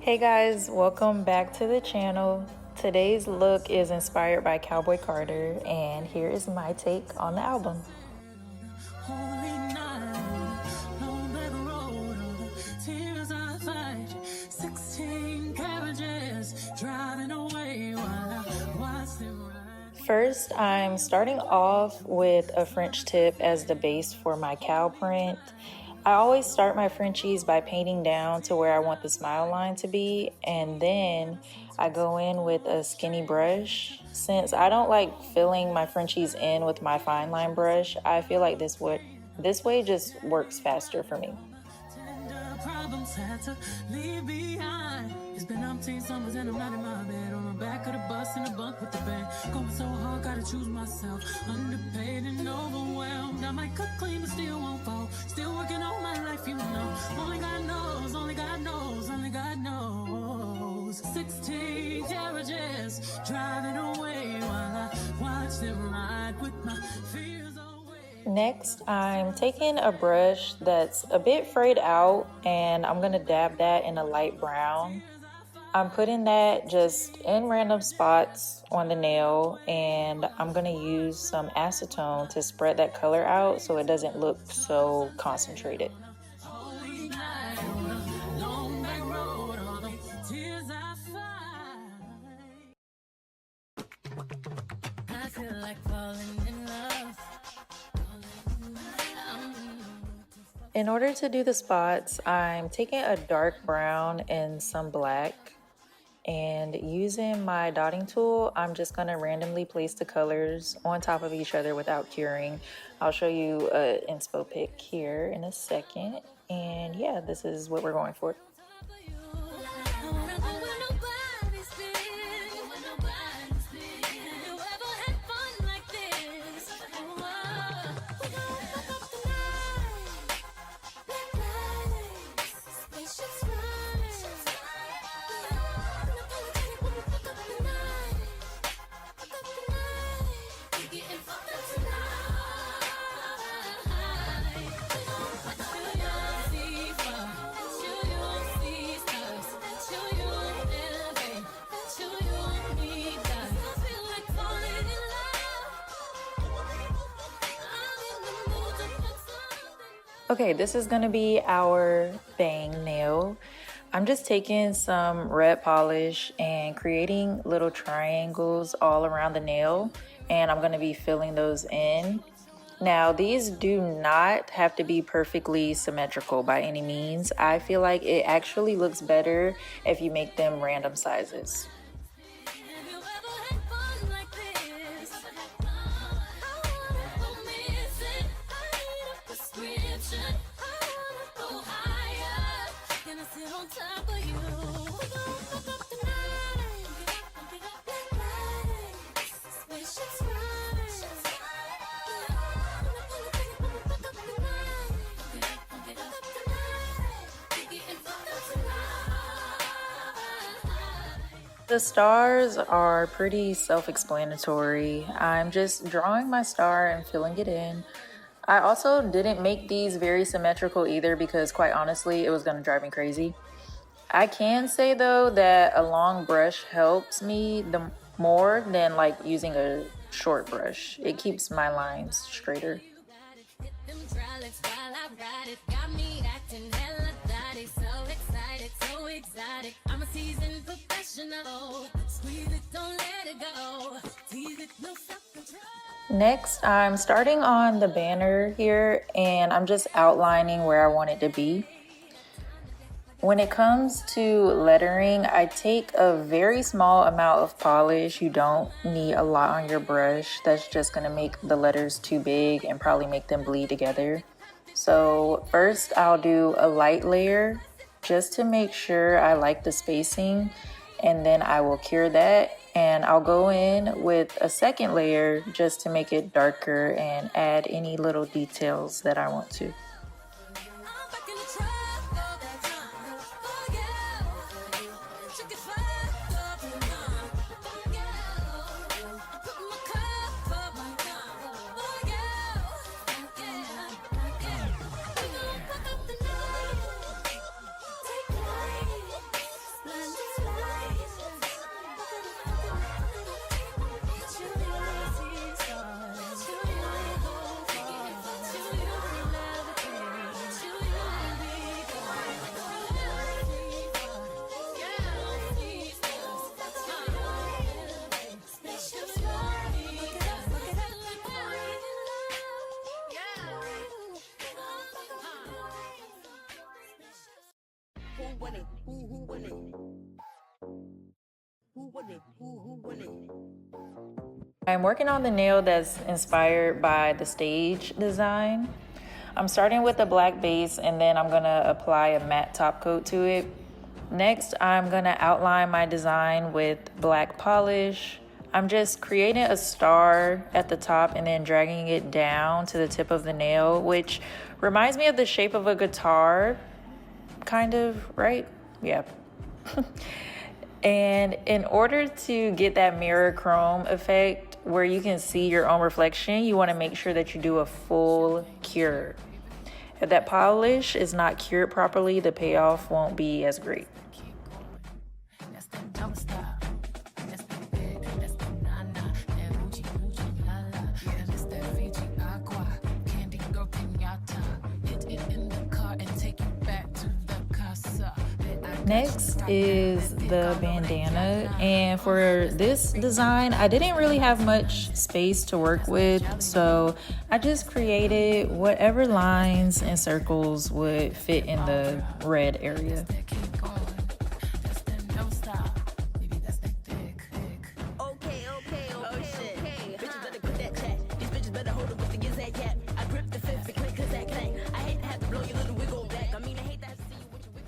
Hey guys, welcome back to the channel. Today's look is inspired by Cowboy Carter, and here is my take on the album. First, I'm starting off with a French tip as the base for my cow print. I always start my Frenchies by painting down to where I want the smile line to be, and then I go in with a skinny brush. Since I don't like filling my Frenchies in with my fine line brush, I feel like this way just works faster for me. It's been umpteen summers and I'm not in my bed, on the back of the bus in the bunk with the band. Going so hard, gotta choose myself. Underpaid and overwhelmed. I might cook clean but still won't fall. Still working on my life, you know. Only God knows, only God knows, only God knows. 16 carriages driving away while I watch them ride with my fears away. Next, I'm taking a brush that's a bit frayed out and I'm gonna dab that in a light brown. I'm putting that just in random spots on the nail, and I'm gonna use some acetone to spread that color out so it doesn't look so concentrated. In order to do the spots, I'm taking a dark brown and some black. And using my dotting tool, I'm just gonna randomly place the colors on top of each other without curing. I'll show you an inspo pic here in a second. And yeah, this is what we're going for. Okay, this is gonna be our bang nail. I'm just taking some red polish and creating little triangles all around the nail, and I'm gonna be filling those in. Now, these do not have to be perfectly symmetrical by any means. I feel like it actually looks better if you make them random sizes. The stars are pretty self-explanatory. I'm just drawing my star and filling it in. I also didn't make these very symmetrical either because quite honestly, it was gonna drive me crazy. I can say though that a long brush helps me more than like using a short brush. It keeps my lines straighter. Next, I'm starting on the banner here and I'm just outlining where I want it to be. When it comes to lettering, I take a very small amount of polish. You don't need a lot on your brush. That's just gonna make the letters too big and probably make them bleed together. So first I'll do a light layer just to make sure I like the spacing, and then I will cure that, and I'll go in with a second layer just to make it darker and add any little details that I want to. I'm working on the nail that's inspired by the stage design. I'm starting with a black base and then I'm gonna apply a matte top coat to it. Next, I'm gonna outline my design with black polish. I'm just creating a star at the top and then dragging it down to the tip of the nail, which reminds me of the shape of a guitar, kind of, right? Yeah. And in order to get that mirror chrome effect where you can see your own reflection, you want to make sure that you do a full cure. If that polish is not cured properly, the payoff won't be as great. Next is the bandana, and for this design I didn't really have much space to work with, so I just created whatever lines and circles would fit in the red area.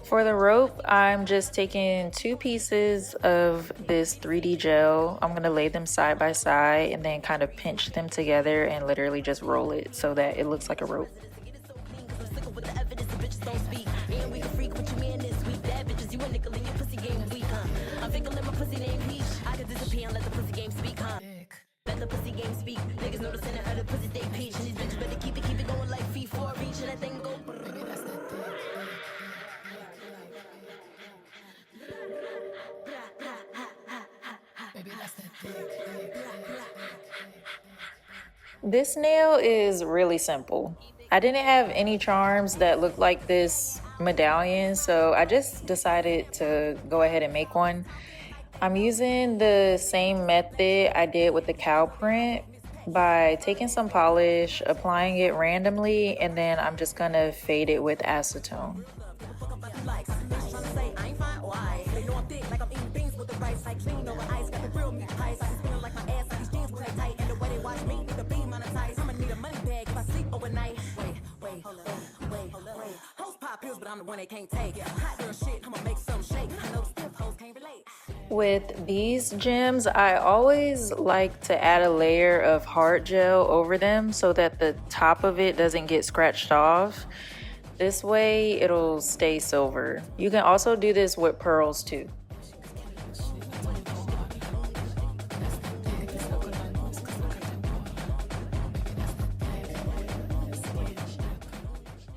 For the rope, I'm just taking 2 pieces of this 3D gel. I'm gonna lay them side by side and then kind of pinch them together and literally just roll it so that it looks like a rope. This nail is really simple. I didn't have any charms that looked like this medallion, so I just decided to go ahead and make one. I'm using the same method I did with the cow print by taking some polish, applying it randomly, and then I'm just gonna fade it with acetone. With these gems, I always like to add a layer of hard gel over them so that the top of it doesn't get scratched off. This way it'll stay silver. You can also do this with pearls too.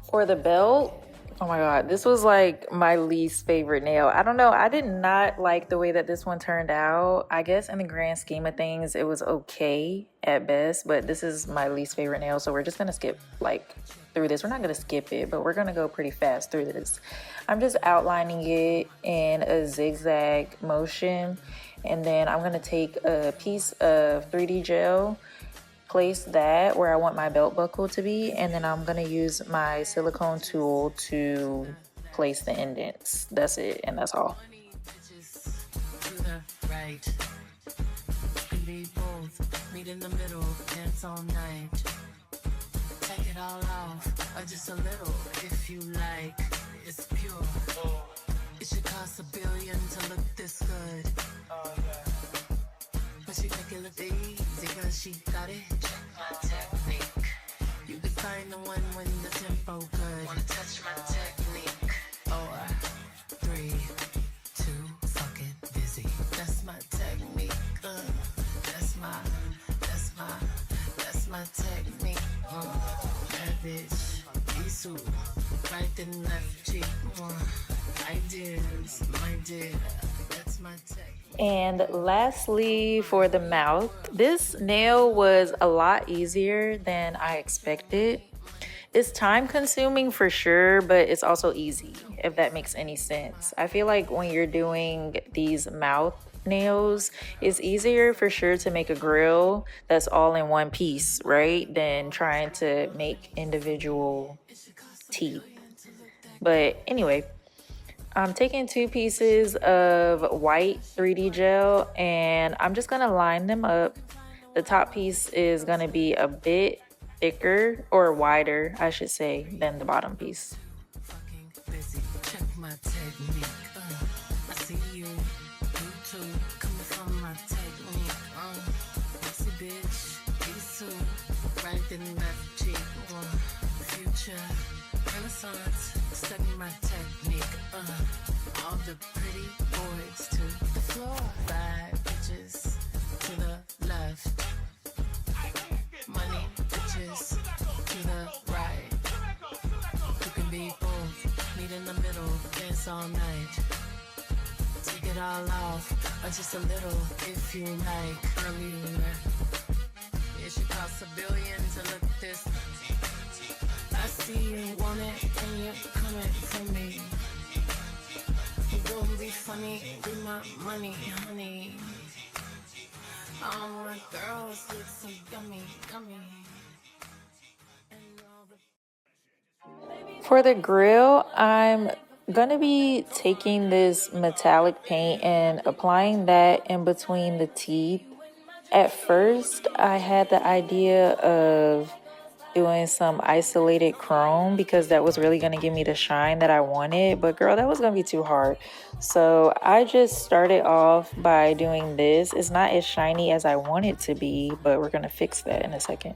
For the belt, oh my god, this was like my least favorite nail. I don't know, I did not like the way that this one turned out. I guess in the grand scheme of things, it was okay at best, but this is my least favorite nail, so we're just gonna skip like through this. We're not gonna skip it, but we're gonna go pretty fast through this. I'm just outlining it in a zigzag motion, and then I'm gonna take a piece of 3D gel, place that where I want my belt buckle to be, and then I'm gonna use my silicone tool to place the indents. That's it, and that's all. Meet in the middle, dance all night. Take it all off, or just a little if you like. It's pure. It should cost $1 billion to look this good. But she make it look easy cause she got it. Check my technique. You can find the one when the tempo good. Wanna touch my technique? 4, 3, 2, fucking busy. That's my technique. That's my technique. That bitch, Isu, right and left cheek. Ideas, my dear, that's my technique. And lastly, for the mouth, this nail was a lot easier than I expected. It's time consuming for sure, but it's also easy, if that makes any sense. I feel like when you're doing these mouth nails, it's easier for sure to make a grill that's all in one piece, right? Than trying to make individual teeth. But anyway, I'm taking 2 pieces of white 3D gel and I'm just gonna line them up. The top piece is gonna be a bit thicker or wider, I should say, than the bottom piece. Check my technique. I see you, you too. Coming from my technique. Sexy bitch, these two. Right in left cheek. Future, renaissance. Study my technique. All the pretty boys to the floor. 5 bitches to the left. Money bitches to the right. You can be both. Meet in the middle. Dance all night. Take it all off, or just a little if you like. Girl, it should cost $1 billion to look this. I see you want it and you're coming for me. You gonna be funny with my money, honey. All my girls look so yummy, yummy. For the grill, I'm gonna be taking this metallic paint and applying that in between the teeth. At first, I had the idea of doing some isolated chrome because that was really going to give me the shine that I wanted, but girl, that was going to be too hard. So I just started off by doing this. It's not as shiny as I want it to be, but we're going to fix that in a second.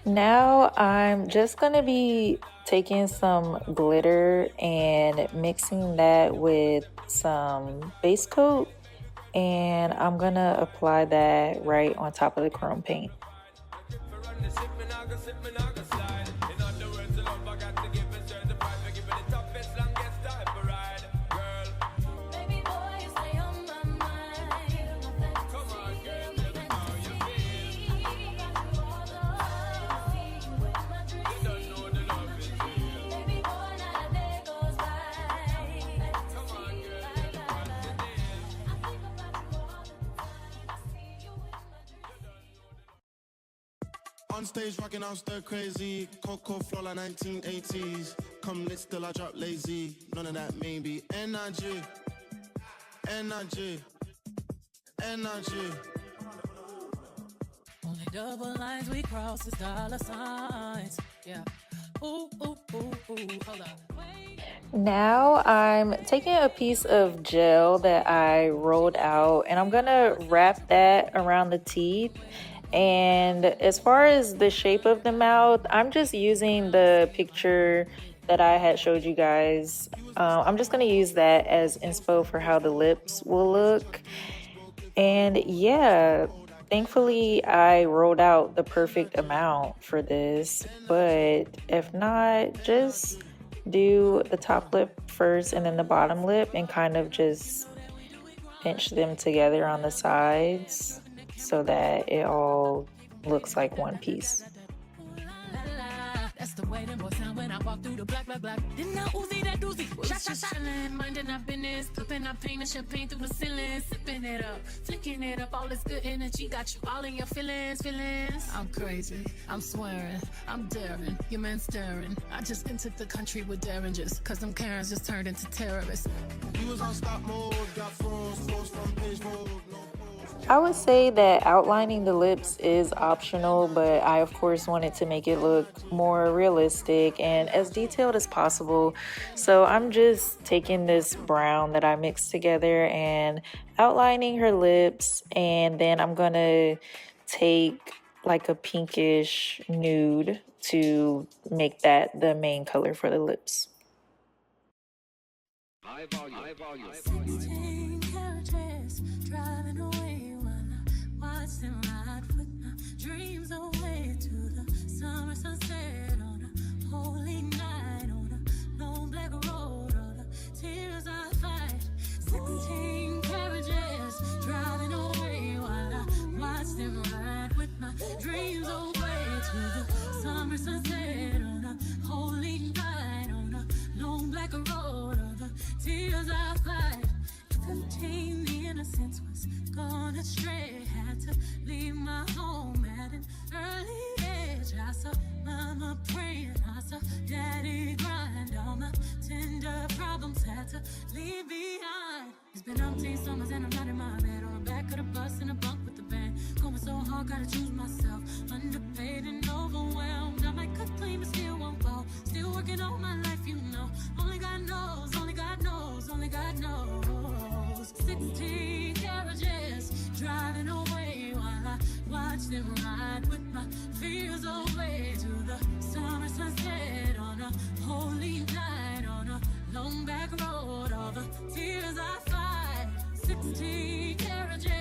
Now I'm just gonna be taking some glitter and mixing that with some base coat, and I'm gonna apply that right on top of the chrome paint. On stage rocking out stir crazy, Coco flow like 1980s. Come lit still I drop lazy, none of that maybe. Energy, energy, energy. Only double lines we cross is dollar signs. Yeah. Ooh, ooh, ooh, ooh. Hold up. Now I'm taking a piece of gel that I rolled out and I'm gonna wrap that around the teeth. And as far as the shape of the mouth, I'm just using the picture that I had showed you guys. I'm just going to use that as inspo for how the lips will look. And yeah, thankfully I rolled out the perfect amount for this. But if not, just do the top lip first and then the bottom lip and kind of just pinch them together on the sides so that it all looks like one piece. That's the way them boys sound when I walk through the black. Didn't I Uzi that doozy? Shot. Minding our business, flipping our paint and champagne through the ceiling, sipping it up, flicking it up. All this good energy got you all in your feelings. I'm crazy, I'm swearing, I'm daring. Your man staring. I just entered the country with derringers, cause them Karens just turned into terrorists. You was on stop mode, got froze from page mode. I would say that outlining the lips is optional, but I of course wanted to make it look more realistic and as detailed as possible. So I'm just taking this brown that I mixed together and outlining her lips, and then I'm gonna take like a pinkish nude to make that the main color for the lips. High volume. 16 carriages driving away while I watch them ride with my dreams away to the summer sunset on a holy night on a long black road. All the tears I fight. 16 carriages driving away while I watch them ride with my dreams away to the summer sunset on a holy night on a long black road. All the went astray. Had to leave my home at an early age. I saw mama praying, I saw daddy grind. All my tender problems had to leave behind. It's been umpteen summers and I'm not in my bed. On the back of the bus in a bunk with the band. Going so hard, gotta choose myself. Underpaid and overwhelmed. I might cut clean, but still won't fall. Still working all my life, you know. Only God knows, only God knows, only God knows. 16 carriages driving away while I watch them ride with my fears away to the summer sunset on a holy night on a long back road. All the tears I fight, 16 carriages